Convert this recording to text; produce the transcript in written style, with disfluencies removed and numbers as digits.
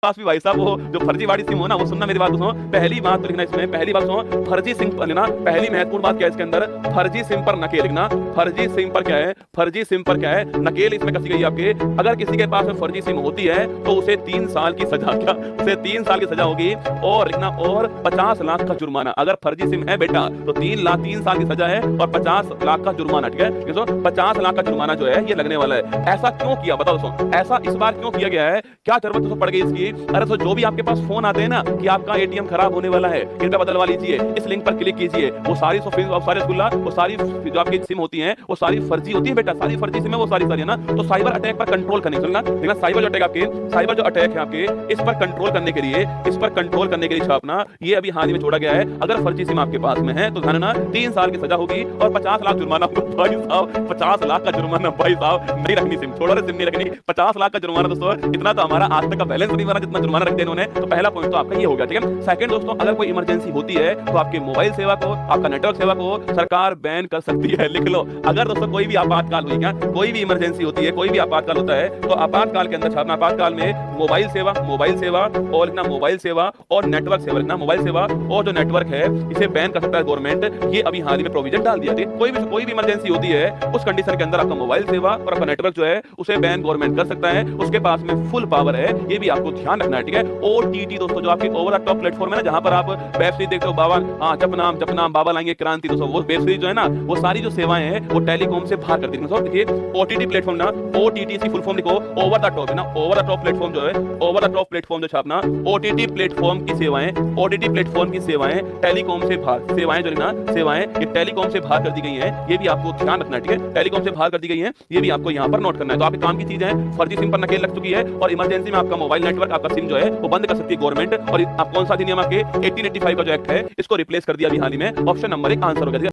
पास भी भाई साहब वो जो फर्जीवाड़ी सिम हो ना, वो सुनना मेरी बात सुनो। पहली बात तो लिखना इसमें, पहली बात सुनो, फर्जी सिम पर लेना। पहली महत्वपूर्ण बात क्या है इसके अंदर, फर्जी सिम पर नकेल लिखना। फर्जी सिम पर क्या है, फर्जी सिम पर क्या है, नकेल इसमें कसी गई है आपके। अगर किसी के पास में फर्जी सिम होती है तो उसे 3 साल की सजा, क्या उसे 3 साल की सजा होगी, और लिखना और 50 लाख का जुर्माना। अगर फर्जी सिम है बेटा तो 3 साल की सजा है और 50 लाख का जुर्माना, ठीक है। 50 लाख का जुर्माना जो है ये लगने वाला है। ऐसा क्यों किया बताओ दोस्तों, ऐसा इस बार क्यों किया गया है, क्या जरूरत दोस्तों पड़ गई इसकी? अरे तो जो भी आपके पास फोन आते हैं ना कि आपका एटीएम खराब होने वाला है, कृपया बदलवा लीजिए, इस लिंक पर क्लिक कीजिए, वो सारी वो सारी जो आपकी सिम होती है वो सारी फर्जी होती है बेटा, सारी फर्जी सिम है वो सारी है ना। तो साइबर अटैक पर कंट्रोल करने के लिए, साइबर जो अटैक आपके, साइबर जो अटैक है आपके, इस पर कंट्रोल करने के लिए, इस पर कंट्रोल करने के लिए छापना, ये अभी हाल ही में छोड़ा गया है। अगर फर्जी सिम आपके पास में है तो ध्यान रखना 3 साल की सजा होगी और 50 लाख जुर्माना। भाई साहब 50 लाख का जुर्माना, भाई साहब नहीं रखनी सिम, छोड़ो सिम नहीं रखनी, 50 लाख का जुर्माना दोस्तों। इतना तो हमारा आज तक का बैलेंस नहीं बना जितना जुर्माना रखते इन्होंने। तो पहला पॉइंट तो आपका ये हो गया, ठीक है। सेकंड दोस्तों, अगर कोई इमरजेंसी होती है तो आपके मोबाइल सेवा को, आपका नेटवर्क सेवा को सरकार बैन कर सकती है, लिख लो। अगर दोस्तों कोई भी आपातकाल हुई, क्या कोई भी इमरजेंसी होती है, कोई भी आपातकाल होता है, तो आपातकाल के अंदर छापना, आपातकाल में मोबाइल सेवा और लिखना मोबाइल सेवा और नेटवर्क सेवा, लिखना मोबाइल सेवा और जो नेटवर्क है इसे बैन कर सकता है गवर्नमेंट। ये अभी हाल ही में प्रोविजन डाल दिया था। कोई भी इमरजेंसी होती है उस कंडीशन के अंदर आपका मोबाइल सेवा और आपका नेटवर्क जो है उसे बैन गवर्नमेंट कर सकता है, उसके पास में फुल पावर है, ये भी आपको ध्यान रखना है, ठीक है। ओटीटी दोस्तों जो आपके ओवर द टॉप प्लेटफॉर्म है ना, जहां पर आप वेब सीरीज देखते हो, बाबा हाँ जपनाम बाबा लाएंगे क्रांति, दोस्तों वो वेब सीरीज जो है ना, वो सारी जो सेवाएं हैं वो टेलीकॉम से बाहर कर दी। देखिए ओटीटी प्लेटफॉर्म ना, ओटीटी की फुल फॉर्म लिखो, ओवर द टॉप है ना, ओवर द टॉप प्लेटफॉर्म जो है, ओवर द टॉप प्लेटफॉर्म जो छापना, ओटीटी प्लेटफॉर्म की सेवाएं, ओटीटी प्लेटफॉर्म की सेवाएं टेलीकॉम से बाहर, सेवाएं जो लिखना, सेवाएं ये टेलीकॉम से बाहर कर दी गई हैं, ये भी आपको ध्यान रखना है, ठीक है। टेलीकॉम से बाहर कर दी गई हैं, ये भी आपको यहां पर नोट करना है। तो आपके काम की चीज है, फर्जी सिम पर नकेल लग चुकी है और इमरजेंसी में आपका मोबाइल नेटवर्क, आपका सिम जो है वो बंद कर सकती है गवर्नमेंट। और आप कौन सा अधिनियम आपके 1885 का जो एक्ट है इसको रिप्लेस कर दिया अभी हाल ही में। ऑप्शन नंबर 1 आंसर हो गया।